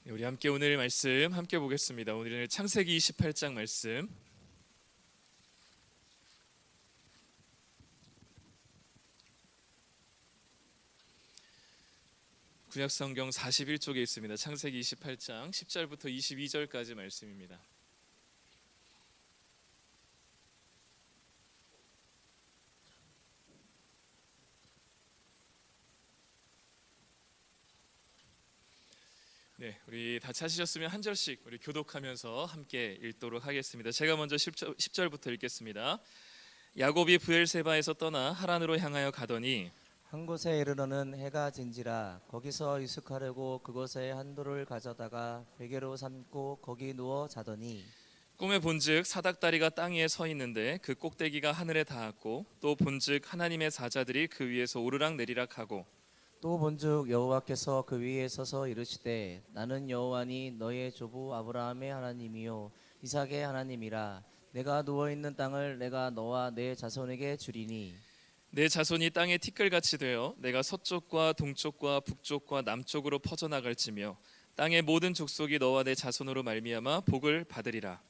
우리 함께 오늘 말씀 함께 보겠습니다. 오늘은 창세기 28장 말씀. 구약성경 41쪽에 있습니다. 창세기 28장 10절부터 22절까지 말씀입니다. 네, 우리 다 찾으셨으면 한 절씩 우리 교독하면서 함께 읽도록 하겠습니다. 제가 먼저 10절부터 읽겠습니다. 야곱이 브엘세바에서 떠나 하란으로 향하여 가더니 한 곳에 이르러는 해가 진지라 거기서 유숙하려고 그곳에 한 돌을 가져다가 베개로 삼고 거기 누워 자더니 꿈에 본즉 사닥다리가 땅 위에 서 있는데 그 꼭대기가 하늘에 닿았고 또 본즉 하나님의 사자들이 그 위에서 오르락 내리락 하고 또 본즉 여호와께서 그 위에 서서 이르시되 나는 여호와니 너의 조부 아브라함의 하나님이요 이삭의 하나님이라 내가 누워 있는 땅을 내가 너와 내 자손에게 주리니 내 자손이 땅의 티끌같이 되어 내가 서쪽과 동쪽과 북쪽과 남쪽으로 퍼져나갈지며 땅의 모든 족속이 너와 내 자손으로 말미암아 복을 받으리라.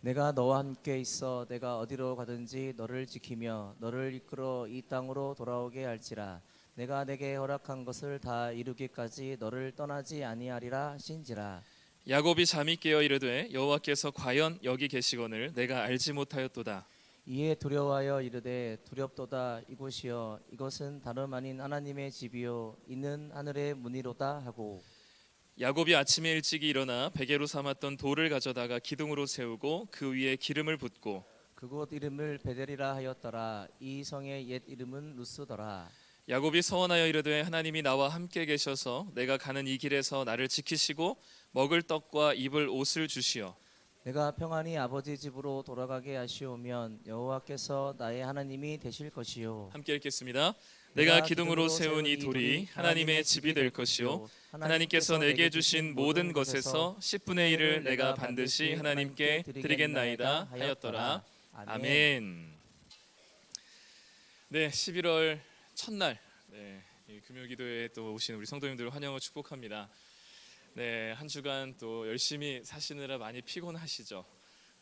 내가 너와 함께 있어 내가 어디로 가든지 너를 지키며 너를 이끌어 이 땅으로 돌아오게 할지라 내가 내게 허락한 것을 다 이루기까지 너를 떠나지 아니하리라 하신지라. 야곱이 잠이 깨어 이르되 여호와께서 과연 여기 계시거늘 내가 알지 못하였도다. 이에 두려워하여 이르되 두렵도다 이곳이여 이것은 다름 아닌 하나님의 집이요 이는 하늘의 문이로다 하고 야곱이 아침에 일찍이 일어나 베개로 삼았던 돌을 가져다가 기둥으로 세우고 그 위에 기름을 붓고 그곳 이름을 베델이라 하였더라. 이 성의 옛 이름은 루스더라. 야곱이 서원하여 이르되 하나님이 나와 함께 계셔서 내가 가는 이 길에서 나를 지키시고 먹을 떡과 입을 옷을 주시어 내가 평안히 아버지 집으로 돌아가게 하시오면 여호와께서 나의 하나님이 되실 것이요 함께 읽겠습니다. 내가 기둥으로 세운 이 돌이 하나님의 집이 될 것이요 하나님께서 내게 주신 모든 것에서 10분의 1을 내가 반드시 하나님께 드리겠나이다 하였더라. 아멘. 네, 11월 첫날 이 금요기도에 또 오신 우리 성도님들을 환영을 축복합니다. 네, 한 주간 또 열심히 사시느라 많이 피곤하시죠.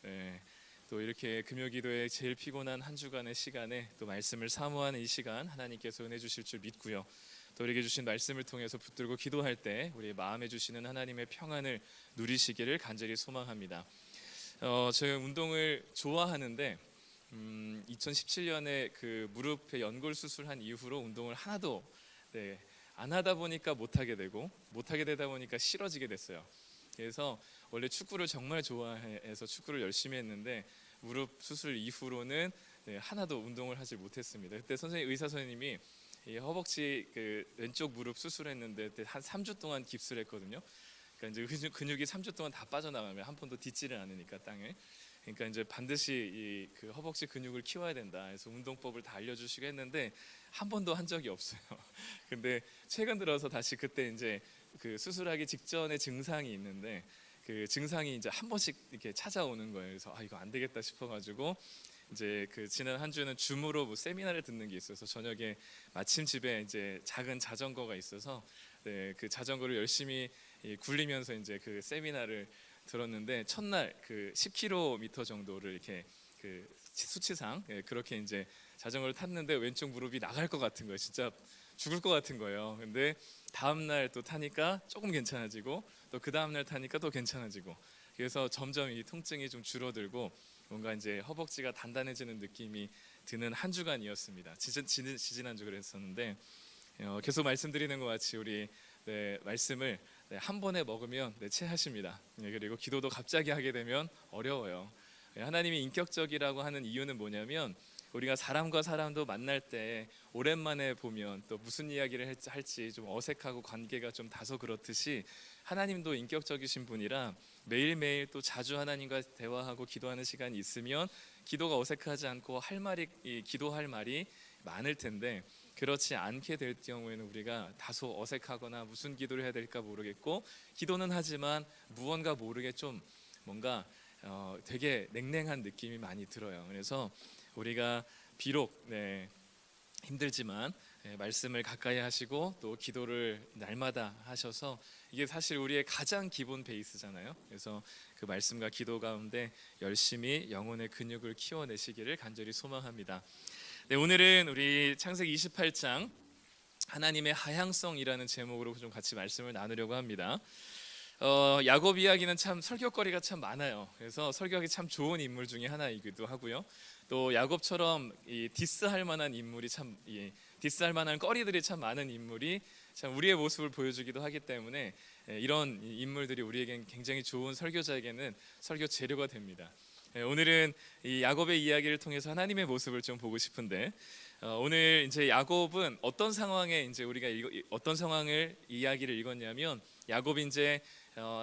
네, 또 이렇게 금요기도에 제일 피곤한 한 주간의 시간에 또 말씀을 사모하는 이 시간 하나님께서 은혜 주실 줄 믿고요. 또 우리에게 주신 말씀을 통해서 붙들고 기도할 때 우리 마음에 주시는 하나님의 평안을 누리시기를 간절히 소망합니다. 제가 운동을 좋아하는데 2017년에 그 무릎에 연골 수술한 이후로 운동을 하나도 안 하다 보니까 못하게 되고 못하게 되다 보니까 싫어지게 됐어요. 그래서 원래 축구를 정말 좋아해서 축구를 열심히 했는데 무릎 수술 이후로는 하나도 운동을 하지 못했습니다. 그때 의사 선생님이 이 허벅지 그 왼쪽 무릎 수술했는데 한 3주 동안 깁스를 했거든요. 그러니까 이제 근육이 3주 동안 다 빠져나가면 한 번도 딛지를 않으니까 땅에. 그러니까 이제 반드시 이 그 허벅지 근육을 키워야 된다. 그래서 운동법을 다 알려주시고 했는데 한 번도 한 적이 없어요. 근데 최근 들어서 다시 그때 이제 그 수술하기 직전에 증상이 있는데 그 증상이 이제 한 번씩 이렇게 찾아오는 거예요. 그래서 이거 안 되겠다 싶어가지고 이제 그 지난 한 주는 줌으로 뭐 세미나를 듣는 게 있어서 저녁에 마침 집에 이제 작은 자전거가 있어서 그 자전거를 열심히 굴리면서 이제 그 세미나를 들었는데 첫날 그 10km 정도를 이렇게 그 수치상 그렇게 이제 자전거를 탔는데 왼쪽 무릎이 나갈 것 같은 거예요. 진짜 죽을 것 같은 거예요. 근데 다음 날 또 타니까 조금 괜찮아지고 또 그 다음 날 타니까 또 괜찮아지고 그래서 점점 이 통증이 좀 줄어들고 뭔가 이제 허벅지가 단단해지는 느낌이 드는 한 주간이었습니다. 지지난주 그랬었는데 계속 말씀드리는 것 같이 우리 말씀을 한 번에 먹으면 체하십니다. 그리고 기도도 갑자기 하게 되면 어려워요. 하나님이 인격적이라고 하는 이유는 뭐냐면 우리가 사람과 사람도 만날 때 오랜만에 보면 또 무슨 이야기를 할지 좀 어색하고 관계가 좀 다소 그렇듯이 하나님도 인격적이신 분이라 매일매일 또 자주 하나님과 대화하고 기도하는 시간이 있으면 기도가 어색하지 않고 기도할 말이 많을 텐데 그렇지 않게 될 경우에는 우리가 다소 어색하거나 무슨 기도를 해야 될까 모르겠고 기도는 하지만 무언가 모르게 좀 뭔가 되게 냉랭한 느낌이 많이 들어요. 그래서 우리가 비록 힘들지만 말씀을 가까이 하시고 또 기도를 날마다 하셔서 이게 사실 우리의 가장 기본 베이스잖아요. 그래서 그 말씀과 기도 가운데 열심히 영혼의 근육을 키워내시기를 간절히 소망합니다. 네, 오늘은 우리 창세기 28장 하나님의 하향성이라는 제목으로 좀 같이 말씀을 나누려고 합니다. 야곱 이야기는 참 설교거리가 참 많아요. 그래서 설교하기 참 좋은 인물 중에 하나이기도 하고요. 또 야곱처럼 이 디스할 만한 인물이 참 디스할 만한 거리들이 참 많은 인물이 참 우리의 모습을 보여주기도 하기 때문에 이런 인물들이 우리에겐 굉장히 좋은 설교자에게는 설교 재료가 됩니다. 오늘은 이 야곱의 이야기를 통해서 하나님의 모습을 좀 보고 싶은데 오늘 이제 야곱은 어떤 상황에 이제 우리가 어떤 상황을 이야기를 읽었냐면 야곱이 이제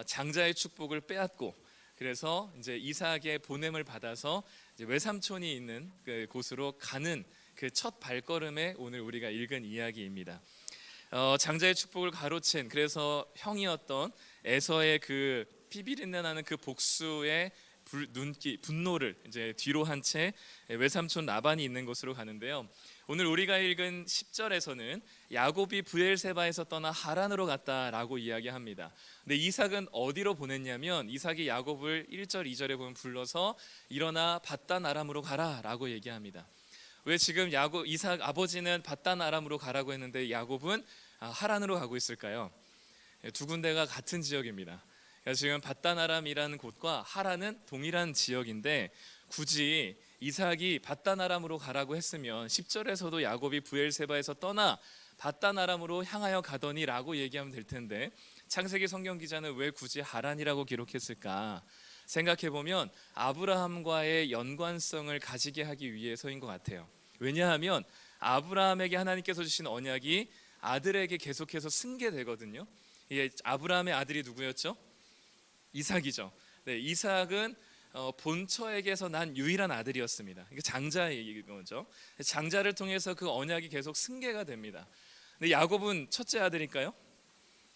장자의 축복을 빼앗고 그래서 이제 이삭의 보냄을 받아서 이제 외삼촌이 있는 그 곳으로 가는 그 첫 발걸음에 오늘 우리가 읽은 이야기입니다. 장자의 축복을 가로챈 그래서 형이었던 에서의 그 피비린내 나는 그 복수의 분노를 이제 뒤로 한 채 외삼촌 라반이 있는 곳으로 가는데요. 오늘 우리가 읽은 10절에서는 야곱이 브엘세바에서 떠나 하란으로 갔다라고 이야기합니다. 근데 이삭은 어디로 보냈냐면 이삭이 야곱을 1절 2절에 보면 불러서 일어나 밧단 아람으로 가라라고 얘기합니다. 왜 지금 이삭 아버지는 밧단 아람으로 가라고 했는데 야곱은 하란으로 가고 있을까요? 두 군데가 같은 지역입니다. 지금 밧단 아람이라는 곳과 하란은 동일한 지역인데 굳이 이삭이 밧단 아람으로 가라고 했으면 10절에서도 야곱이 브엘세바에서 떠나 밧단 아람으로 향하여 가더니라고 얘기하면 될 텐데 창세기 성경 기자는 왜 굳이 하란이라고 기록했을까? 생각해 보면 아브라함과의 연관성을 가지게 하기 위해서인 것 같아요. 왜냐하면 아브라함에게 하나님께서 주신 언약이 아들에게 계속해서 승계되거든요. 아브라함의 아들이 누구였죠? 이삭이죠. 네, 이삭은 본처에게서 난 유일한 아들이었습니다. 이게 장자의 거죠. 장자를 통해서 그 언약이 계속 승계가 됩니다. 근데 야곱은 첫째 아들일까요?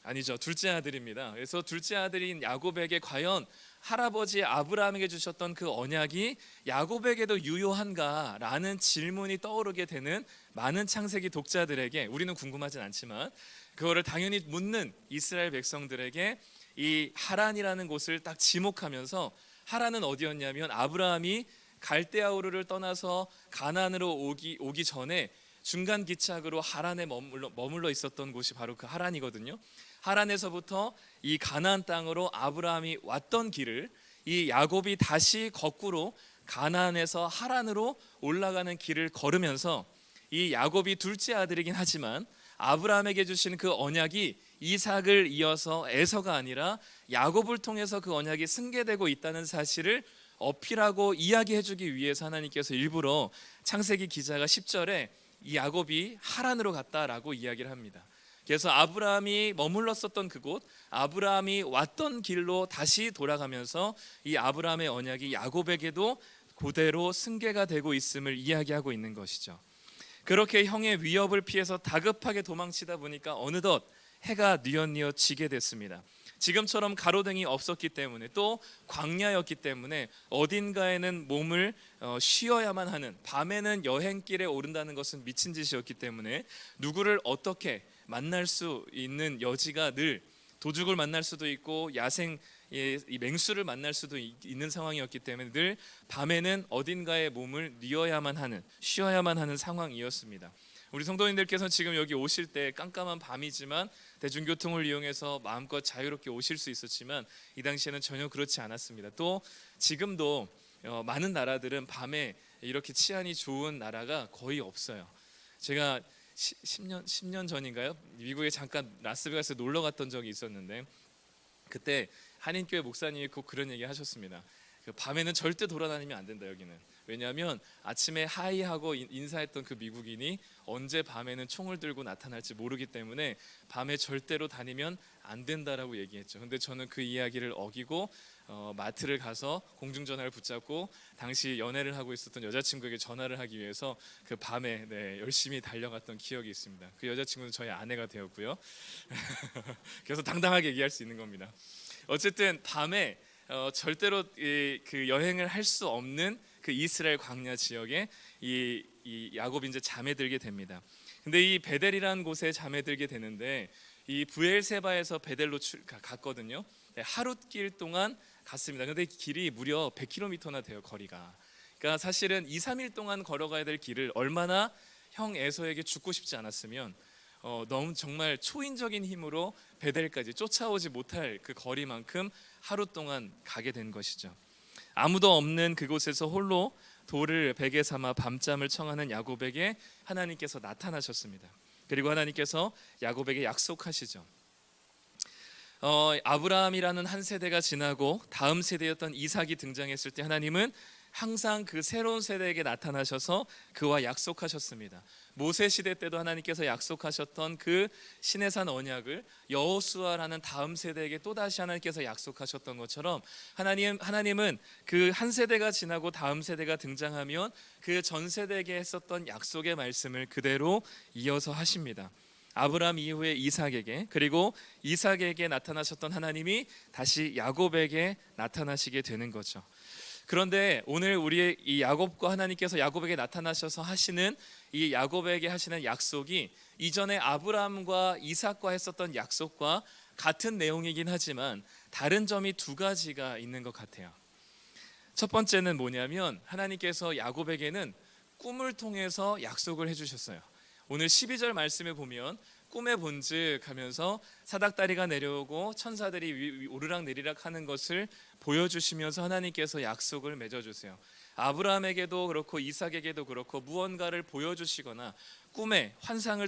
아니죠. 둘째 아들입니다. 그래서 둘째 아들인 야곱에게 과연 할아버지 아브라함에게 주셨던 그 언약이 야곱에게도 유효한가라는 질문이 떠오르게 되는 많은 창세기 독자들에게 우리는 궁금하진 않지만 그거를 당연히 묻는 이스라엘 백성들에게 이 하란이라는 곳을 딱 지목하면서 하란은 어디였냐면 아브라함이 갈대아우르를 떠나서 가나안으로 오기 전에 중간 기착으로 하란에 머물러 있었던 곳이 바로 그 하란이거든요. 하란에서부터 이 가나안 땅으로 아브라함이 왔던 길을 이 야곱이 다시 거꾸로 가나안에서 하란으로 올라가는 길을 걸으면서 이 야곱이 둘째 아들이긴 하지만 아브라함에게 주신 그 언약이 이삭을 이어서 에서가 아니라 야곱을 통해서 그 언약이 승계되고 있다는 사실을 어필하고 이야기해주기 위해서 하나님께서 일부러 창세기 기자가 10절에 이 야곱이 하란으로 갔다라고 이야기를 합니다. 그래서 아브라함이 머물렀었던 그곳, 아브라함이 왔던 길로 다시 돌아가면서 이 아브라함의 언약이 야곱에게도 그대로 승계가 되고 있음을 이야기하고 있는 것이죠. 그렇게 형의 위협을 피해서 다급하게 도망치다 보니까 어느덧 해가 뉘엿뉘엿 지게 됐습니다. 지금처럼 가로등이 없었기 때문에 또 광야였기 때문에 어딘가에는 몸을 쉬어야만 하는 밤에는 여행길에 오른다는 것은 미친 짓이었기 때문에 누구를 어떻게 만날 수 있는 여지가 늘 도둑을 만날 수도 있고 야생 이 맹수를 만날 수도 있는 상황이었기 때문에 늘 밤에는 어딘가에 몸을 뉘어야만 하는 쉬어야만 하는 상황이었습니다. 우리 성도님들께서는 지금 여기 오실 때 깜깜한 밤이지만 대중교통을 이용해서 마음껏 자유롭게 오실 수 있었지만 이 당시에는 전혀 그렇지 않았습니다. 또 지금도 많은 나라들은 밤에 이렇게 치안이 좋은 나라가 거의 없어요. 제가 10년 전인가요? 미국에 잠깐 라스베가스에 놀러 갔던 적이 있었는데 그때 한인교회 목사님이 꼭 그런 얘기 하셨습니다. 밤에는 절대 돌아다니면 안 된다 여기는. 왜냐하면 아침에 하이하고 인사했던 그 미국인이 언제 밤에는 총을 들고 나타날지 모르기 때문에 밤에 절대로 다니면 안 된다라고 얘기했죠. 근데 저는 그 이야기를 어기고 마트를 가서 공중전화를 붙잡고 당시 연애를 하고 있었던 여자친구에게 전화를 하기 위해서 그 밤에 열심히 달려갔던 기억이 있습니다. 그 여자친구는 저희 아내가 되었고요. 그래서 당당하게 얘기할 수 있는 겁니다. 어쨌든 밤에 절대로 그 여행을 할 수 없는 그 이스라엘 광야 지역에 이 야곱이 이제 잠에 들게 됩니다. 근데 이 베델이라는 곳에 잠에 들게 되는데 이 브엘세바에서 베델로 갔거든요. 네, 하룻길 동안 갔습니다. 근데 길이 무려 100km나 돼요, 거리가. 그러니까 사실은 2, 3일 동안 걸어가야 될 길을 얼마나 형 에서에게 죽고 싶지 않았으면 너무 정말 초인적인 힘으로 베델까지 쫓아오지 못할 그 거리만큼 하루 동안 가게 된 것이죠. 아무도 없는 그곳에서 홀로 돌을 베개 삼아 밤잠을 청하는 야곱에게 하나님께서 나타나셨습니다. 그리고 하나님께서 야곱에게 약속하시죠. 아브라함이라는 한 세대가 지나고 다음 세대였던 이삭이 등장했을 때 하나님은 항상 그 새로운 세대에게 나타나셔서 그와 약속하셨습니다. 모세 시대 때도 하나님께서 약속하셨던 그 시내산 언약을 여호수아라는 다음 세대에게 또다시 하나님께서 약속하셨던 것처럼 하나님은 그 한 세대가 지나고 다음 세대가 등장하면 그 전 세대에게 했었던 약속의 말씀을 그대로 이어서 하십니다. 아브라함 이후에 이삭에게, 그리고 이삭에게 나타나셨던 하나님이 다시 야곱에게 나타나시게 되는 거죠. 그런데 오늘 우리의 이 야곱과 하나님께서 야곱에게 나타나셔서 하시는 이 야곱에게 하시는 약속이 이전에 아브라함과 이삭과 했었던 약속과 같은 내용이긴 하지만 다른 점이 두 가지가 있는 것 같아요. 첫 번째는 뭐냐면 하나님께서 야곱에게는 꿈을 통해서 약속을 해주셨어요. 오늘 12절 말씀에 보면 꿈에 본즉 하면서 사닥다리가 내려오고 천사들이 오르락 내리락 하는 것을 보여주시면서 하나님께서 약속을 맺어주세요. 아브라함에게도 그렇고 이삭에게도 그렇고 무언가를 보여주시거나 꿈에 환상을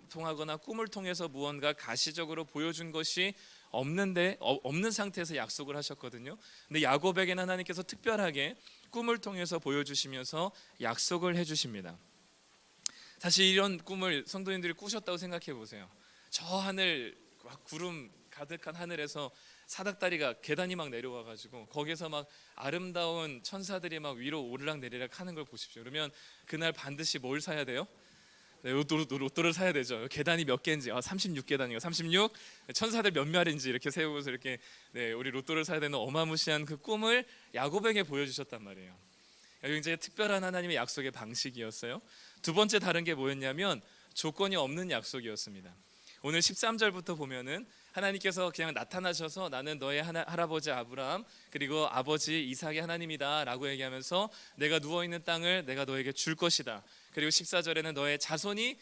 통하거나 꿈을 통해서 무언가 가시적으로 보여준 것이 없는 상태에서 약속을 하셨거든요. 근데 야곱에게는 하나님께서 특별하게 꿈을 통해서 보여주시면서 약속을 해주십니다. 사실 이런 꿈을 성도님들이 꾸셨다고 생각해 보세요. 저 하늘 구름 가득한 하늘에서 사닥다리가 계단이 막 내려와 가지고 거기서 막 아름다운 천사들이 막 위로 오르락 내리락 하는 걸 보십시오. 그러면 그날 반드시 뭘 사야 돼요? 네, 로또를 사야 되죠. 계단이 몇 개인지 36계단이요. 36 천사들 몇 마리인지 이렇게 세우고서 이렇게 우리 로또를 사야 되는 어마무시한 그 꿈을 야곱에게 보여주셨단 말이에요. 굉장히 특별한 하나님의 약속의 방식이었어요. 두 번째 다른 게 뭐였냐면 조건이 없는 약속이었습니다. 오늘 13절부터 보면은 하나님께서 그냥 나타나셔서 나는 너의 할아버지 아브라함 그리고 아버지 이삭의 하나님이다 라고 얘기하면서 내가 누워있는 땅을 내가 너에게 줄 것이다. 그리고 14절에는 너의 자손이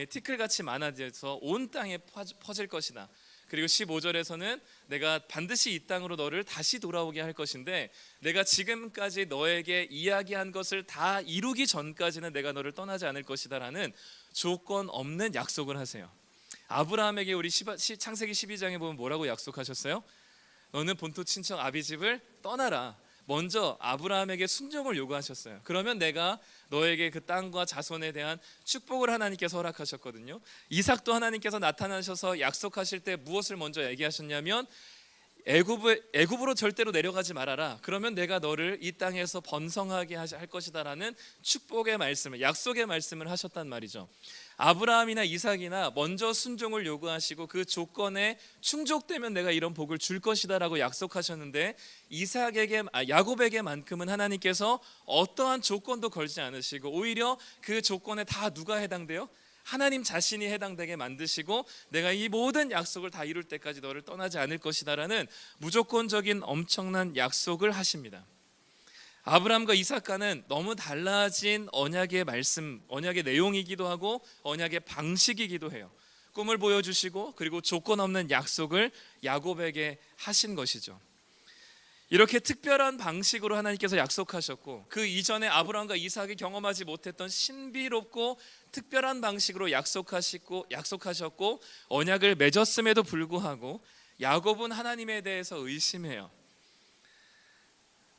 티끌같이 많아져서 온 땅에 퍼질 것이다. 그리고 15절에서는 내가 반드시 이 땅으로 너를 다시 돌아오게 할 것인데 내가 지금까지 너에게 이야기한 것을 다 이루기 전까지는 내가 너를 떠나지 않을 것이다 라는 조건 없는 약속을 하세요. 아브라함에게 우리 창세기 12장에 보면 뭐라고 약속하셨어요? 너는 본토 친척 아비집을 떠나라. 먼저 아브라함에게 순종을 요구하셨어요. 그러면 내가 너에게 그 땅과 자손에 대한 축복을 하나님께서 허락하셨거든요. 이삭도 하나님께서 나타나셔서 약속하실 때 무엇을 먼저 얘기하셨냐면 애굽으로 절대로 내려가지 말아라. 그러면 내가 너를 이 땅에서 번성하게 할 것이다라는 축복의 말씀을, 약속의 말씀을 하셨단 말이죠. 아브라함이나 이삭이나 먼저 순종을 요구하시고 그 조건에 충족되면 내가 이런 복을 줄 것이다라고 약속하셨는데 야곱에게만큼은 하나님께서 어떠한 조건도 걸지 않으시고 오히려 그 조건에 다 누가 해당돼요? 하나님 자신이 해당되게 만드시고 내가 이 모든 약속을 다 이룰 때까지 너를 떠나지 않을 것이다라는 무조건적인 엄청난 약속을 하십니다. 아브라함과 이삭과는 너무 달라진 언약의 말씀, 언약의 내용이기도 하고 언약의 방식이기도 해요. 꿈을 보여주시고 그리고 조건 없는 약속을 야곱에게 하신 것이죠. 이렇게 특별한 방식으로 하나님께서 약속하셨고 그 이전에 아브라함과 이삭이 경험하지 못했던 신비롭고 특별한 방식으로 약속하셨고 언약을 맺었음에도 불구하고 야곱은 하나님에 대해서 의심해요.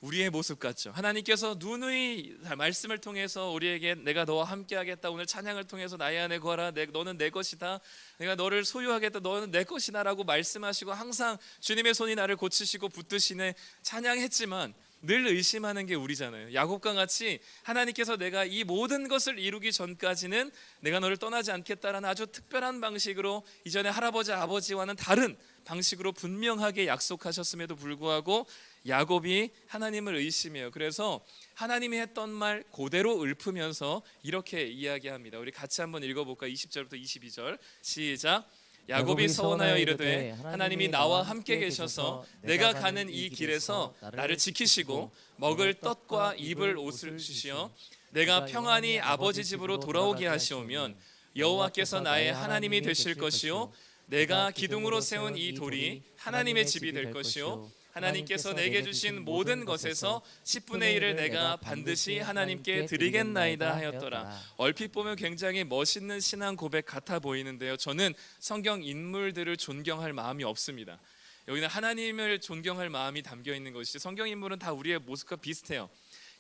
우리의 모습 같죠. 하나님께서 누누이 말씀을 통해서 우리에게 내가 너와 함께 하겠다. 오늘 찬양을 통해서 나의 안에 거하라. 너는 내 것이다. 내가 너를 소유하겠다. 너는 내 것이다 라고 말씀하시고 항상 주님의 손이 나를 고치시고 붙드시네 찬양했지만 늘 의심하는 게 우리잖아요. 야곱과 같이 하나님께서 내가 이 모든 것을 이루기 전까지는 내가 너를 떠나지 않겠다라는 아주 특별한 방식으로 이전에 할아버지 아버지와는 다른 방식으로 분명하게 약속하셨음에도 불구하고 야곱이 하나님을 의심해요. 그래서 하나님이 했던 말 그대로 읊으면서 이렇게 이야기합니다. 우리 같이 한번 읽어볼까요? 20절부터 22절 시작. 야곱이 서원하여 이르되 하나님이 나와 함께 계셔서 내가 가는 이 길에서 나를 지키시고 먹을 떡과 입을 옷을 주시어 내가 평안히 아버지 집으로 돌아오게 하시오면 여호와께서 나의 하나님이 되실 것이요 내가 기둥으로 세운 이 돌이 하나님의 집이 될 것이요 하나님께서 내게 주신 모든 것에서 10분의 1을 내가 반드시 하나님께 드리겠나이다 하였더라. 얼핏 보면 굉장히 멋있는 신앙 고백 같아 보이는데요, 저는 성경 인물들을 존경할 마음이 없습니다. 여기는 하나님을 존경할 마음이 담겨 있는 것이지 성경 인물은 다 우리의 모습과 비슷해요.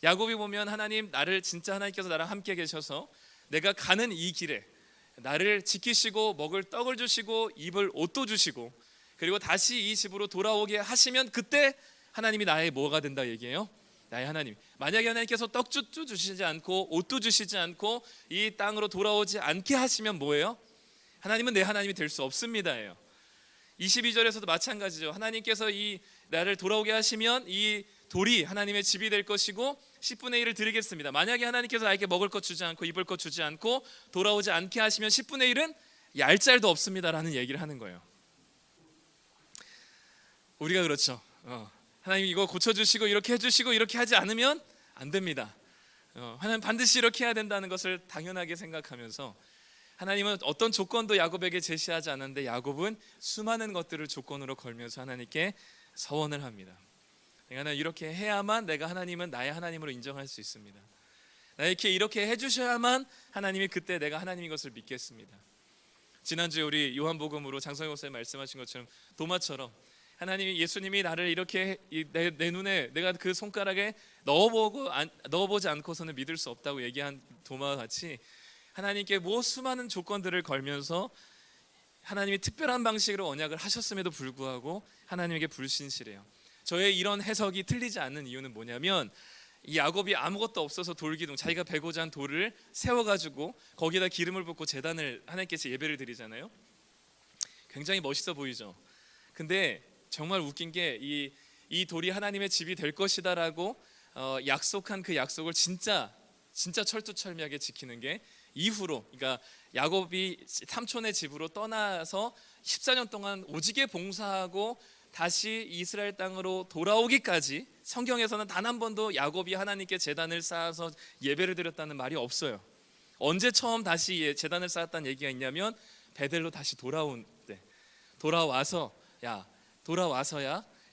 야곱이 보면 하나님, 나를 진짜 하나님께서 나랑 함께 계셔서 내가 가는 이 길에 나를 지키시고 먹을 떡을 주시고 입을 옷도 주시고 그리고 다시 이 집으로 돌아오게 하시면 그때 하나님이 나의 뭐가 된다 얘기해요? 나의 하나님. 만약에 하나님께서 떡도 주시지 않고 옷도 주시지 않고 이 땅으로 돌아오지 않게 하시면 뭐예요? 하나님은 내 하나님이 될 수 없습니다예요. 22절에서도 마찬가지죠. 하나님께서 이 나를 돌아오게 하시면 이 돌이 하나님의 집이 될 것이고 10분의 1을 드리겠습니다. 만약에 하나님께서 나에게 먹을 것 주지 않고 입을 것 주지 않고 돌아오지 않게 하시면 10분의 1은 얄짤도 없습니다라는 얘기를 하는 거예요. 우리가 그렇죠. 하나님 이거 고쳐주시고 이렇게 해주시고 이렇게 하지 않으면 안 됩니다. 하나님 반드시 이렇게 해야 된다는 것을 당연하게 생각하면서 하나님은 어떤 조건도 야곱에게 제시하지 않았는데 야곱은 수많은 것들을 조건으로 걸면서 하나님께 서원을 합니다. 내가 이렇게 해야만 내가 하나님은 나의 하나님으로 인정할 수 있습니다. 나에게 이렇게 해주셔야만 하나님이 그때 내가 하나님인 것을 믿겠습니다. 지난주에 우리 요한복음으로 장성희 목사님 말씀하신 것처럼 도마처럼 하나님이 예수님이 나를 이렇게 내 눈에 내가 그 손가락에 넣어보지 않고서는 믿을 수 없다고 얘기한 도마와 같이 하나님께 수많은 조건들을 걸면서 하나님이 특별한 방식으로 언약을 하셨음에도 불구하고 하나님에게 불신실해요. 저의 이런 해석이 틀리지 않는 이유는 뭐냐면 이 야곱이 아무것도 없어서 돌기둥 자기가 베고자 한 돌을 세워가지고 거기에다 기름을 붓고 제단을 하나님께서 예배를 드리잖아요. 굉장히 멋있어 보이죠. 근데 정말 웃긴 게 이 돌이 하나님의 집이 될 것이다라고 약속한 그 약속을 진짜 철두철미하게 지키는 게 이후로, 그러니까 야곱이 삼촌의 집으로 떠나서 14년 동안 오지게 봉사하고 다시 이스라엘 땅으로 돌아오기까지 성경에서는 단 한 번도 야곱이 하나님께 제단을 쌓아서 예배를 드렸다는 말이 없어요. 언제 처음 다시 제단을 쌓았다는 얘기가 있냐면 베델로 다시 돌아온 때, 돌아와서야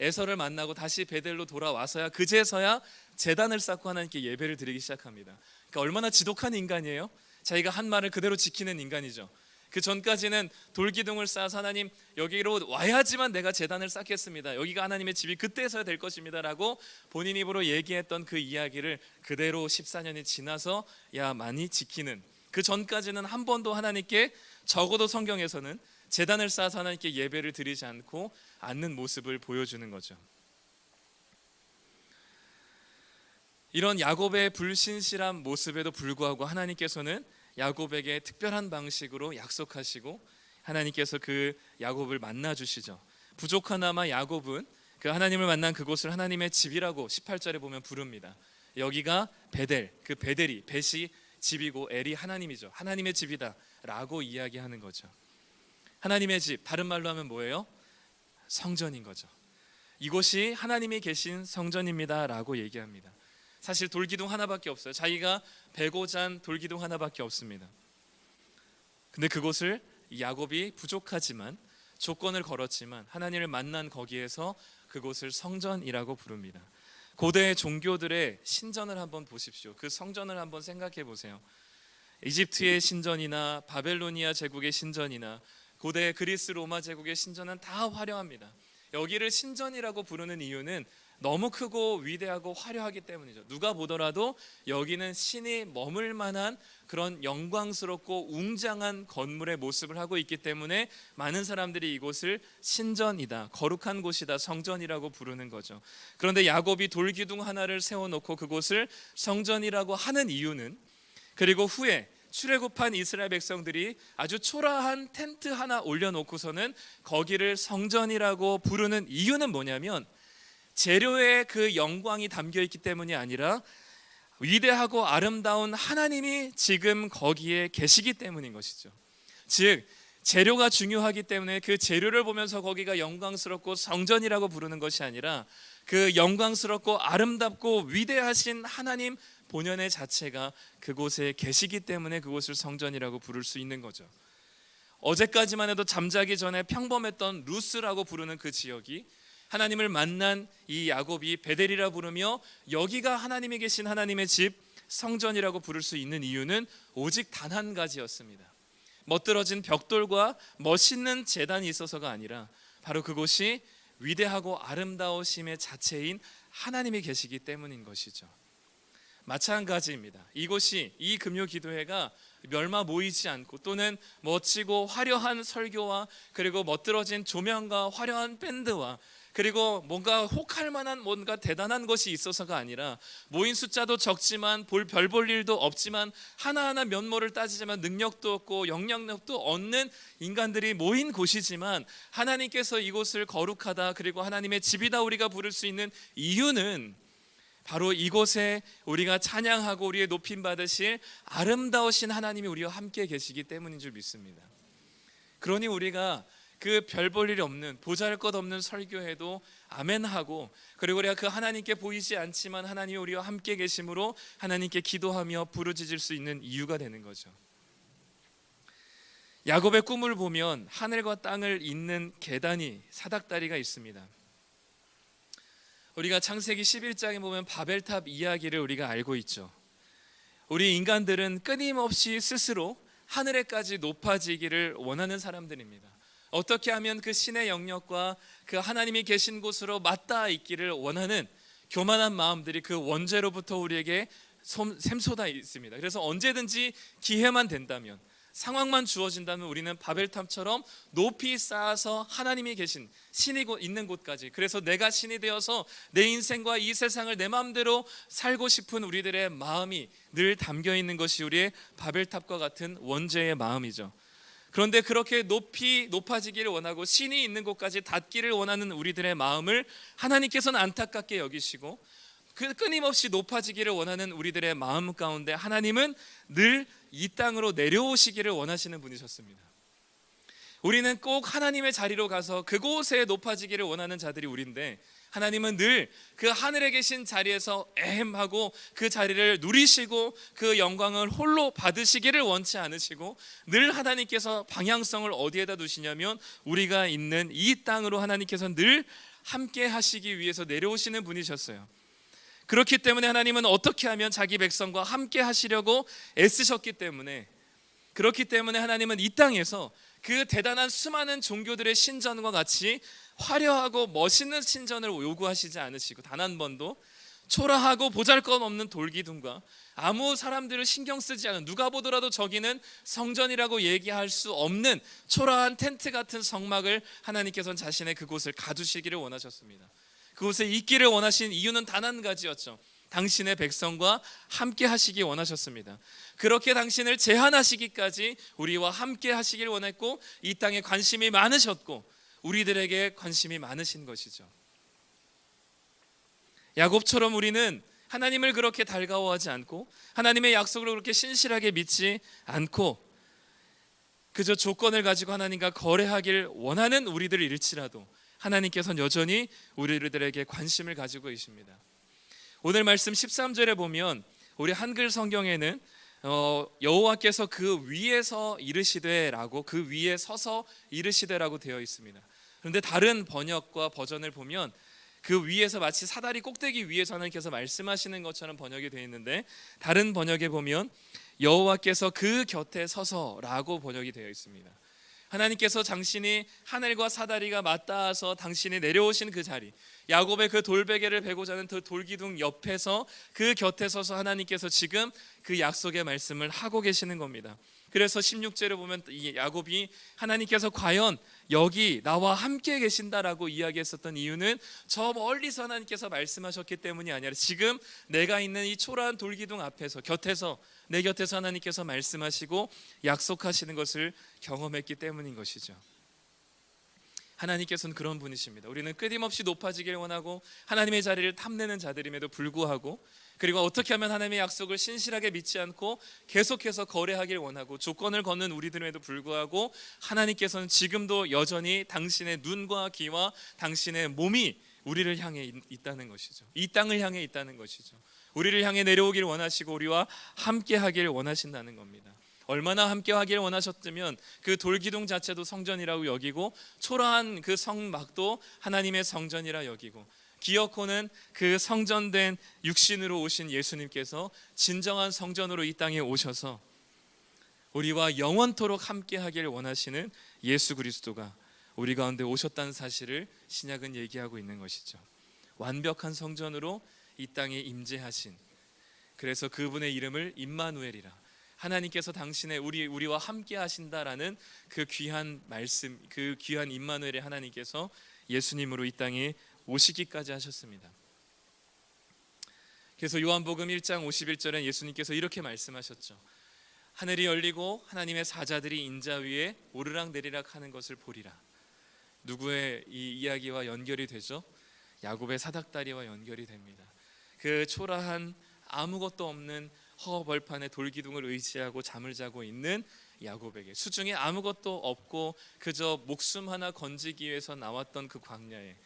에서를 만나고 다시 베델로 돌아와서야 그제서야 제단을 쌓고 하나님께 예배를 드리기 시작합니다. 그러니까 얼마나 지독한 인간이에요. 자기가 한 말을 그대로 지키는 인간이죠. 그 전까지는 돌기둥을 쌓아서 하나님 여기로 와야지만 내가 제단을 쌓겠습니다. 여기가 하나님의 집이 그때서야 될 것입니다 라고 본인 입으로 얘기했던 그 이야기를 그대로 14년이 지나서 많이 지키는, 그 전까지는 한 번도 하나님께, 적어도 성경에서는 제단을 쌓아서 하나님께 예배를 드리지 않는 모습을 보여주는 거죠. 이런 야곱의 불신실한 모습에도 불구하고 하나님께서는 야곱에게 특별한 방식으로 약속하시고 하나님께서 그 야곱을 만나 주시죠. 부족하나마 야곱은 그 하나님을 만난 그곳을 하나님의 집이라고 18절에 보면 부릅니다. 여기가 베델, 그 베델이 벳이 집이고 엘이 하나님이죠. 하나님의 집이다 라고 이야기하는 거죠. 하나님의 집, 다른 말로 하면 뭐예요? 성전인 거죠. 이곳이 하나님이 계신 성전입니다 라고 얘기합니다. 사실 돌기둥 하나밖에 없어요. 자기가 베고자 한 돌기둥 하나밖에 없습니다. 근데 그곳을 야곱이 부족하지만 조건을 걸었지만 하나님을 만난 거기에서 그곳을 성전이라고 부릅니다. 고대 종교들의 신전을 한번 보십시오. 그 성전을 한번 생각해 보세요. 이집트의 신전이나 바벨로니아 제국의 신전이나 고대 그리스 로마 제국의 신전은 다 화려합니다. 여기를 신전이라고 부르는 이유는 너무 크고 위대하고 화려하기 때문이죠. 누가 보더라도 여기는 신이 머물 만한 그런 영광스럽고 웅장한 건물의 모습을 하고 있기 때문에 많은 사람들이 이곳을 신전이다, 거룩한 곳이다, 성전이라고 부르는 거죠. 그런데 야곱이 돌기둥 하나를 세워놓고 그곳을 성전이라고 하는 이유는, 그리고 후에 출애굽한 이스라엘 백성들이 아주 초라한 텐트 하나 올려놓고서는 거기를 성전이라고 부르는 이유는 뭐냐면 재료에 그 영광이 담겨 있기 때문이 아니라 위대하고 아름다운 하나님이 지금 거기에 계시기 때문인 것이죠. 즉 재료가 중요하기 때문에 그 재료를 보면서 거기가 영광스럽고 성전이라고 부르는 것이 아니라 그 영광스럽고 아름답고 위대하신 하나님 본연의 자체가 그곳에 계시기 때문에 그곳을 성전이라고 부를 수 있는 거죠. 어제까지만 해도 잠자기 전에 평범했던 루스라고 부르는 그 지역이 하나님을 만난 이 야곱이 베델이라 부르며 여기가 하나님이 계신 하나님의 집 성전이라고 부를 수 있는 이유는 오직 단 한 가지였습니다. 멋들어진 벽돌과 멋있는 제단이 있어서가 아니라 바로 그곳이 위대하고 아름다우심의 자체인 하나님이 계시기 때문인 것이죠. 마찬가지입니다. 이곳이 이 금요 기도회가 멸마 모이지 않고 또는 멋지고 화려한 설교와 그리고 멋들어진 조명과 화려한 밴드와 그리고 뭔가 혹할 만한 뭔가 대단한 것이 있어서가 아니라 모인 숫자도 적지만 별 볼 일도 없지만 하나하나 면모를 따지자면 능력도 없고 영향력도 없는 인간들이 모인 곳이지만 하나님께서 이곳을 거룩하다 그리고 하나님의 집이다 우리가 부를 수 있는 이유는 바로 이곳에 우리가 찬양하고 우리의 높임 받으실 아름다우신 하나님이 우리와 함께 계시기 때문인 줄 믿습니다. 그러니 우리가 그 별 볼 일이 없는 보잘것없는 설교해도 아멘하고 그리고 우리가 그 하나님께 보이지 않지만 하나님이 우리와 함께 계심으로 하나님께 기도하며 부르짖을 수 있는 이유가 되는 거죠. 야곱의 꿈을 보면 하늘과 땅을 잇는 계단이 사닥다리가 있습니다. 우리가 창세기 11장에 보면 바벨탑 이야기를 우리가 알고 있죠. 우리 인간들은 끊임없이 스스로 하늘에까지 높아지기를 원하는 사람들입니다. 어떻게 하면 그 신의 영역과 그 하나님이 계신 곳으로 맞닿아 있기를 원하는 교만한 마음들이 그 원죄로부터 우리에게 샘솟아 있습니다. 그래서 언제든지 기회만 된다면 상황만 주어진다면 우리는 바벨탑처럼 높이 쌓아서 하나님이 계신 신이 있는 곳까지 그래서 내가 신이 되어서 내 인생과 이 세상을 내 마음대로 살고 싶은 우리들의 마음이 늘 담겨 있는 것이 우리의 바벨탑과 같은 원죄의 마음이죠. 그런데 그렇게 높아지기를 원하고 신이 있는 곳까지 닿기를 원하는 우리들의 마음을 하나님께서는 안타깝게 여기시고 그 끊임없이 높아지기를 원하는 우리들의 마음 가운데 하나님은 늘 이 땅으로 내려오시기를 원하시는 분이셨습니다. 우리는 꼭 하나님의 자리로 가서 그곳에 높아지기를 원하는 자들이 우리인데 하나님은 늘 그 하늘에 계신 자리에서 애헴하고 그 자리를 누리시고 그 영광을 홀로 받으시기를 원치 않으시고 늘 하나님께서 방향성을 어디에다 두시냐면 우리가 있는 이 땅으로 하나님께서 늘 함께 하시기 위해서 내려오시는 분이셨어요. 그렇기 때문에 하나님은 어떻게 하면 자기 백성과 함께 하시려고 애쓰셨기 때문에 그렇기 때문에 하나님은 이 땅에서 그 대단한 수많은 종교들의 신전과 같이 화려하고 멋있는 신전을 요구하시지 않으시고 단 한 번도 초라하고 보잘것없는 돌기둥과 아무 사람들을 신경 쓰지 않은 누가 보더라도 저기는 성전이라고 얘기할 수 없는 초라한 텐트 같은 성막을 하나님께서는 자신의 그곳을 가두시기를 원하셨습니다. 그곳에 있기를 원하신 이유는 단 한 가지였죠. 당신의 백성과 함께 하시기 원하셨습니다. 그렇게 당신을 제한하시기까지 우리와 함께 하시길 원했고 이 땅에 관심이 많으셨고 우리들에게 관심이 많으신 것이죠. 야곱처럼 우리는 하나님을 그렇게 달가워하지 않고 하나님의 약속을 그렇게 신실하게 믿지 않고 그저 조건을 가지고 하나님과 거래하길 원하는 우리들일지라도 하나님께서는 여전히 우리들에게 관심을 가지고 계십니다. 오늘 말씀 13절에 보면 우리 한글 성경에는 여호와께서 그 위에서 이르시되라고 그 위에 서서 이르시되라고 되어 있습니다. 그런데 다른 번역과 버전을 보면 그 위에서 마치 사다리 꼭대기 위에서 하나님께서 말씀하시는 것처럼 번역이 되어 있는데 다른 번역에 보면 여호와께서 그 곁에 서서라고 번역이 되어 있습니다. 하나님께서 당신이 하늘과 사다리가 맞닿아서 당신이 내려오신 그 자리 야곱의 그 돌베개를 베고자 하는 그 돌기둥 옆에서 그 곁에 서서 하나님께서 지금 그 약속의 말씀을 하고 계시는 겁니다. 그래서 16절에 보면 이 야곱이 하나님께서 과연 여기 나와 함께 계신다라고 이야기했었던 이유는 저 멀리서 하나님께서 말씀하셨기 때문이 아니라 지금 내가 있는 이 초라한 돌기둥 앞에서 내 곁에서 하나님께서 말씀하시고 약속하시는 것을 경험했기 때문인 것이죠. 하나님께서는 그런 분이십니다. 우리는 끊임없이 높아지길 원하고 하나님의 자리를 탐내는 자들임에도 불구하고, 그리고 어떻게 하면 하나님의 약속을 신실하게 믿지 않고 계속해서 거래하길 원하고 조건을 걷는 우리들에도 불구하고, 하나님께서는 지금도 여전히 당신의 눈과 귀와 당신의 몸이 우리를 향해 있다는 것이죠. 이 땅을 향해 있다는 것이죠. 우리를 향해 내려오길 원하시고 우리와 함께 하길 원하신다는 겁니다. 얼마나 함께 하길 원하셨다면 그 돌기둥 자체도 성전이라고 여기고, 초라한 그 성막도 하나님의 성전이라 여기고, 기어코는 그 성전된 육신으로 오신 예수님께서 진정한 성전으로 이 땅에 오셔서 우리와 영원토록 함께 하길 원하시는 예수 그리스도가 우리 가운데 오셨다는 사실을 신약은 얘기하고 있는 것이죠. 완벽한 성전으로 이 땅에 임재하신, 그래서 그분의 이름을 임마누엘이라, 하나님께서 당신의 우리와 함께 하신다라는 그 귀한 말씀, 그 귀한 임마누엘의 하나님께서 예수님으로 이 땅에 오시기까지 하셨습니다. 그래서 요한복음 1장 51절에 예수님께서 이렇게 말씀하셨죠. 하늘이 열리고 하나님의 사자들이 인자 위에 오르락내리락 하는 것을 보리라. 누구의 이 이야기와 연결이 되죠? 야곱의 사닥다리와 연결이 됩니다. 그 초라한 아무것도 없는 허벌판에 돌기둥을 의지하고 잠을 자고 있는 야곱에게, 수중에 아무것도 없고 그저 목숨 하나 건지기 위해서 나왔던 그 광야에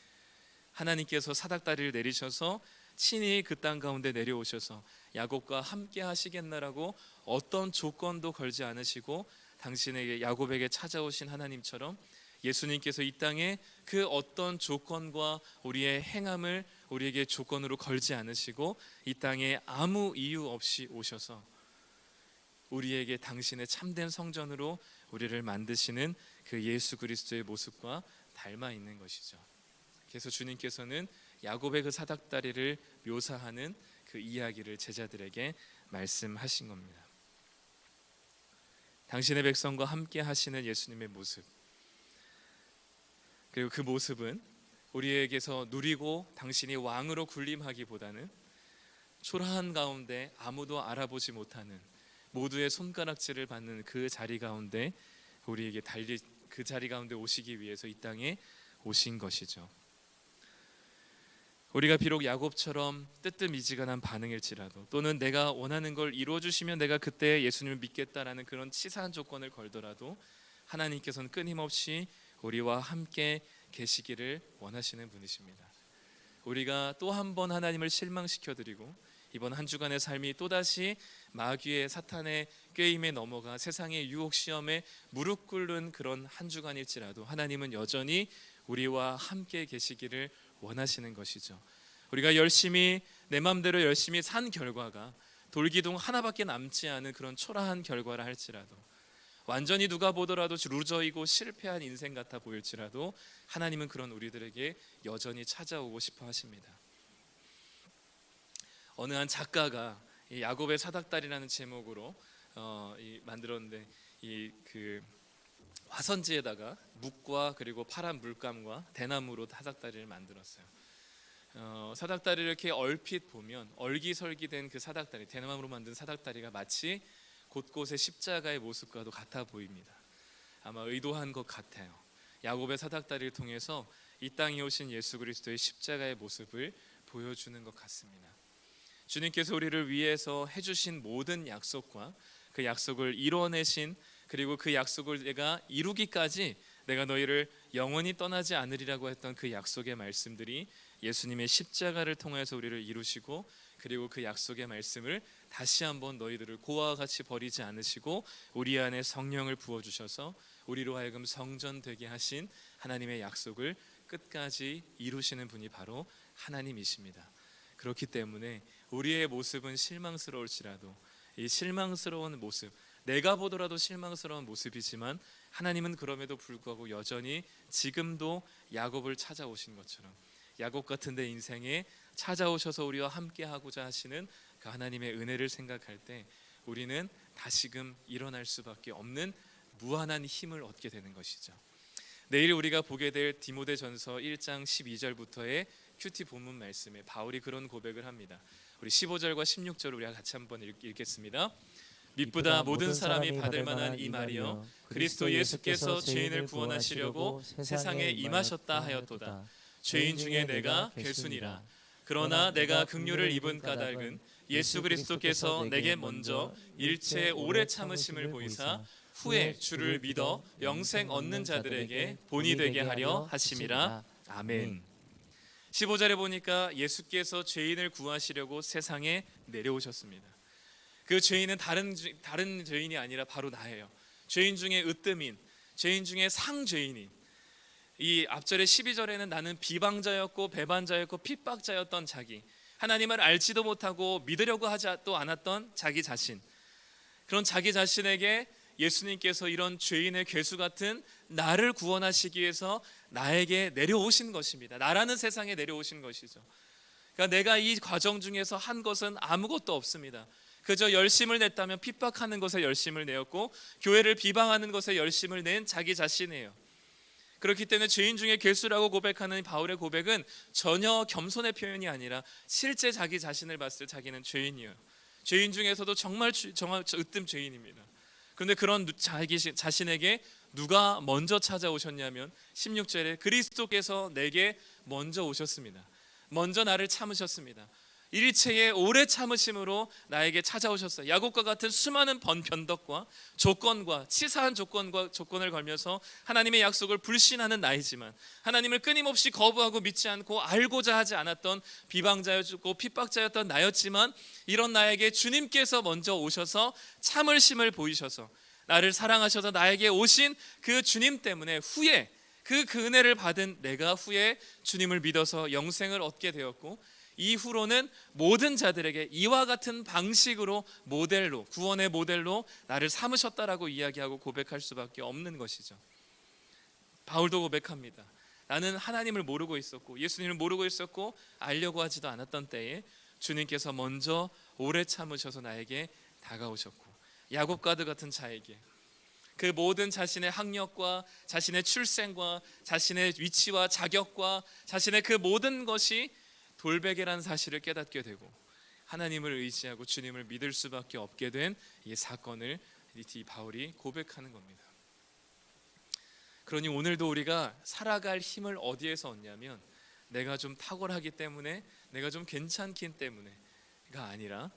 하나님께서 사닥다리를 내리셔서 친히 그 땅 가운데 내려오셔서 야곱과 함께 하시겠나라고 어떤 조건도 걸지 않으시고 당신에게, 야곱에게 찾아오신 하나님처럼 예수님께서 이 땅에 그 어떤 조건과 우리의 행함을 우리에게 조건으로 걸지 않으시고 이 땅에 아무 이유 없이 오셔서 우리에게 당신의 참된 성전으로 우리를 만드시는 그 예수 그리스도의 모습과 닮아 있는 것이죠. 그래서 주님께서는 야곱의 그 사닥다리를 묘사하는 그 이야기를 제자들에게 말씀하신 겁니다. 당신의 백성과 함께 하시는 예수님의 모습, 그리고 그 모습은 우리에게서 누리고 당신이 왕으로 군림하기보다는 초라한 가운데 아무도 알아보지 못하는 모두의 손가락질을 받는 그 자리 가운데 우리에게 그 자리 가운데 오시기 위해서 이 땅에 오신 것이죠. 우리가 비록 야곱처럼 뜨뜻미지근한 반응일지라도, 또는 내가 원하는 걸 이루어 주시면 내가 그때 예수님을 믿겠다라는 그런 치사한 조건을 걸더라도 하나님께서는 끊임없이 우리와 함께 계시기를 원하시는 분이십니다. 우리가 또 한 번 하나님을 실망시켜드리고 이번 한 주간의 삶이 또다시 마귀의 사탄의 꾀임에 넘어가 세상의 유혹 시험에 무릎 꿇는 그런 한 주간일지라도 하나님은 여전히 우리와 함께 계시기를 원하시는 것이죠. 우리가 열심히 내 마음대로 열심히 산 결과가 돌기둥 하나밖에 남지 않은 그런 초라한 결과라 할지라도, 완전히 누가 보더라도 루저이고 실패한 인생 같아 보일지라도 하나님은 그런 우리들에게 여전히 찾아오고 싶어 하십니다. 어느 한 작가가 이 야곱의 사닥다리라는 제목으로 만들었는데, 그 화선지에다가 묵과 그리고 파란 물감과 대나무로 사닥다리를 만들었어요. 사닥다리를 이렇게 얼핏 보면 얼기설기된 그 사닥다리, 대나무로 만든 사닥다리가 마치 곳곳에 십자가의 모습과도 같아 보입니다. 아마 의도한 것 같아요. 야곱의 사닥다리를 통해서 이 땅에 오신 예수 그리스도의 십자가의 모습을 보여주는 것 같습니다. 주님께서 우리를 위해서 해주신 모든 약속과 그 약속을 이뤄내신, 그리고 그 약속을 내가 이루기까지 내가 너희를 영원히 떠나지 않으리라고 했던 그 약속의 말씀들이 예수님의 십자가를 통해서 우리를 이루시고, 그리고 그 약속의 말씀을 다시 한번 너희들을 고아와 같이 버리지 않으시고 우리 안에 성령을 부어주셔서 우리로 하여금 성전 되게 하신 하나님의 약속을 끝까지 이루시는 분이 바로 하나님이십니다. 그렇기 때문에 우리의 모습은 실망스러울지라도 이 실망스러운 모습, 내가 보더라도 실망스러운 모습이지만 하나님은 그럼에도 불구하고 여전히 지금도 야곱을 찾아오신 것처럼 야곱 같은 내 인생에 찾아오셔서 우리와 함께 하고자 하시는 그 하나님의 은혜를 생각할 때 우리는 다시금 일어날 수밖에 없는 무한한 힘을 얻게 되는 것이죠. 내일 우리가 보게 될 디모데전서 1장 12절부터의 큐티 본문 말씀에 바울이 그런 고백을 합니다. 우리 15절과 16절 우리가 같이 한번 읽겠습니다. 믿보다 모든 사람이 받을 만한 이 말이여 그리스도 예수께서 죄인을 구원하시려고 세상에 임하셨다 하였도다. 죄인 중에 내가 괴순이라. 그러나 내가 긍휼을 입은 까닭은 예수 그리스도께서 내게 먼저 일체 오래 참으심을 보이사 후에 주를 믿어 영생 얻는 자들에게 본이 되게 하려 하심이라. 아멘. 15절에 보니까 예수께서 죄인을 구하시려고 세상에 내려오셨습니다. 그 죄인은 다른 죄인이 아니라 바로 나예요. 죄인 중에 으뜸인, 죄인 중에 상죄인인. 이 앞절의 12절에는 나는 비방자였고 배반자였고 핍박자였던 자기, 하나님을 알지도 못하고 믿으려고 하지 또 않았던 자기 자신, 그런 자기 자신에게 예수님께서 이런 죄인의 괴수 같은 나를 구원하시기 위해서 나에게 내려오신 것입니다. 나라는 세상에 내려오신 것이죠. 그러니까 내가 이 과정 중에서 한 것은 아무것도 없습니다. 그저 열심을 냈다면 핍박하는 것에 열심을 내었고 교회를 비방하는 것에 열심을 낸 자기 자신이에요. 그렇기 때문에 죄인 중에 괴수라고 고백하는 바울의 고백은 전혀 겸손의 표현이 아니라 실제 자기 자신을 봤을 때 자기는 죄인이에요. 죄인 중에서도 정말 으뜸 죄인입니다. 그런데 그런 자기 자신에게 누가 먼저 찾아오셨냐면 16절에 그리스도께서 내게 먼저 오셨습니다. 먼저 나를 참으셨습니다. 일체의 오래 참으심으로 나에게 찾아오셨어요. 야곱과 같은 수많은 변덕과 조건과 치사한 조건을 걸면서 하나님의 약속을 불신하는 나이지만 하나님을 끊임없이 거부하고 믿지 않고 알고자 하지 않았던 비방자였고 핍박자였던 나였지만 이런 나에게 주님께서 먼저 오셔서 참을심을 보이셔서 나를 사랑하셔서 나에게 오신 그 주님 때문에 후에 그 은혜를 받은 내가 후에 주님을 믿어서 영생을 얻게 되었고 이후로는 모든 자들에게 이와 같은 방식으로 모델로, 구원의 모델로 나를 삼으셨다라고 이야기하고 고백할 수밖에 없는 것이죠. 바울도 고백합니다. 나는 하나님을 모르고 있었고 예수님을 모르고 있었고 알려고 하지도 않았던 때에 주님께서 먼저 오래 참으셔서 나에게 다가오셨고 야곱과도 같은 자에게 그 모든 자신의 학력과 자신의 출생과 자신의 위치와 자격과 자신의 그 모든 것이 돌베개라는 사실을 깨닫게 되고 하나님을 의지하고 주님을 믿을 수밖에 없게 된 이 사건을 이 바울이 고백하는 겁니다. 그러니 오늘도 우리가 살아갈 힘을 어디에서 얻냐면 내가 좀 탁월하기 때문에 내가 좀 괜찮기 때문에가 아니라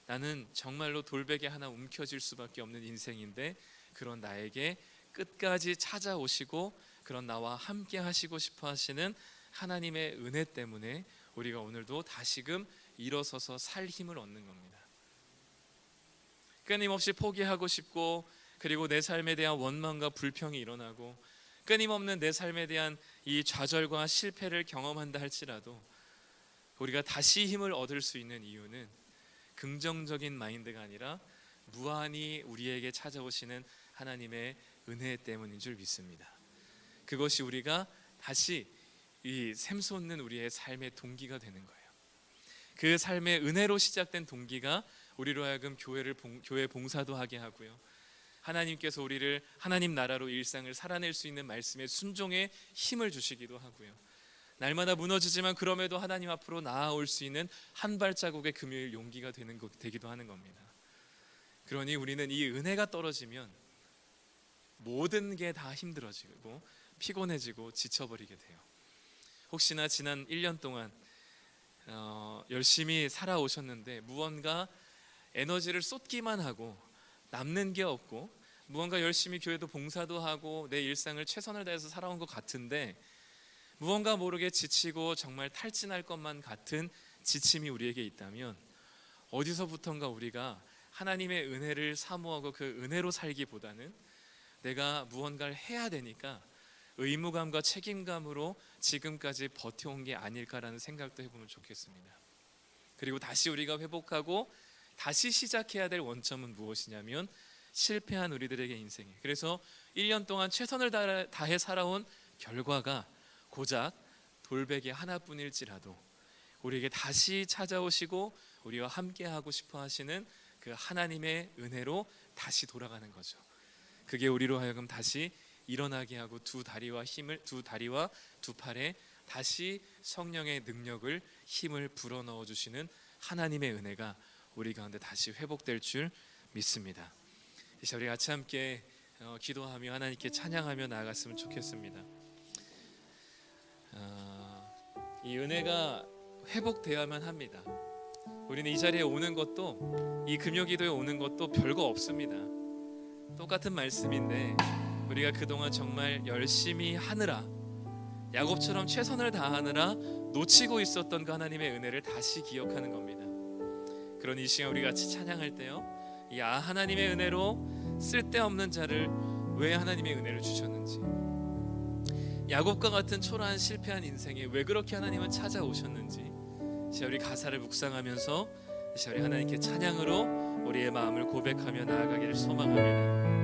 나는 정말로 돌베개 하나 움켜쥘 수밖에 없는 인생인데 그런 나에게 끝까지 찾아오시고 그런 나와 함께 하시고 싶어 하시는 하나님의 은혜 때문에 우리가 오늘도 다시금 일어서서 살 힘을 얻는 겁니다. 끊임없이 포기하고 싶고 그리고 내 삶에 대한 원망과 불평이 일어나고 끊임없는 내 삶에 대한 이 좌절과 실패를 경험한다 할지라도 우리가 다시 힘을 얻을 수 있는 이유는 긍정적인 마인드가 아니라 무한히 우리에게 찾아오시는 하나님의 은혜 때문인 줄 믿습니다. 그것이 우리가 다시 이 샘솟는 우리의 삶의 동기가 되는 거예요. 그 삶의 은혜로 시작된 동기가 우리로 하여금 교회 봉사도 하게 하고요. 하나님께서 우리를 하나님 나라로 일상을 살아낼 수 있는 말씀에 순종의 힘을 주시기도 하고요. 날마다 무너지지만 그럼에도 하나님 앞으로 나아올 수 있는 한 발자국의 금요일 용기가 되기도 하는 겁니다. 그러니 우리는 이 은혜가 떨어지면 모든 게 다 힘들어지고 피곤해지고 지쳐버리게 돼요. 혹시나 지난 1년 동안 열심히 살아오셨는데 무언가 에너지를 쏟기만 하고 남는 게 없고 무언가 열심히 교회도 봉사도 하고 내 일상을 최선을 다해서 살아온 것 같은데 무언가 모르게 지치고 정말 탈진할 것만 같은 지침이 우리에게 있다면 어디서부턴가 우리가 하나님의 은혜를 사모하고 그 은혜로 살기보다는 내가 무언가를 해야 되니까 의무감과 책임감으로 지금까지 버텨온 게 아닐까라는 생각도 해보면 좋겠습니다. 그리고 다시 우리가 회복하고 다시 시작해야 될 원점은 무엇이냐면 실패한 우리들에게 인생에 그래서 1년 동안 최선을 다해 살아온 결과가 고작 돌베개 하나뿐일지라도 우리에게 다시 찾아오시고 우리와 함께하고 싶어 하시는 그 하나님의 은혜로 다시 돌아가는 거죠. 그게 우리로 하여금 다시 일어나게 하고 두 다리와 두 팔에 다시 성령의 능력을 힘을 불어넣어 주시는 하나님의 은혜가 우리 가운데 다시 회복될 줄 믿습니다. 이제 우리 같이 함께 기도하며 하나님께 찬양하며 나아갔으면 좋겠습니다. 이 은혜가 회복되어야만 합니다. 우리는 이 자리에 오는 것도, 이 금요기도에 오는 것도 별거 없습니다. 똑같은 말씀인데 우리가 그동안 정말 열심히 하느라, 야곱처럼 최선을 다하느라 놓치고 있었던 그 하나님의 은혜를 다시 기억하는 겁니다. 그런 이 시간 우리 같이 찬양할 때요, 이 하나님의 은혜로 쓸데없는 자를 왜 하나님의 은혜를 주셨는지, 야곱과 같은 초라한 실패한 인생에 왜 그렇게 하나님은 찾아오셨는지, 우리 가사를 묵상하면서 우리 하나님께 찬양으로 우리의 마음을 고백하며 나아가기를 소망합니다.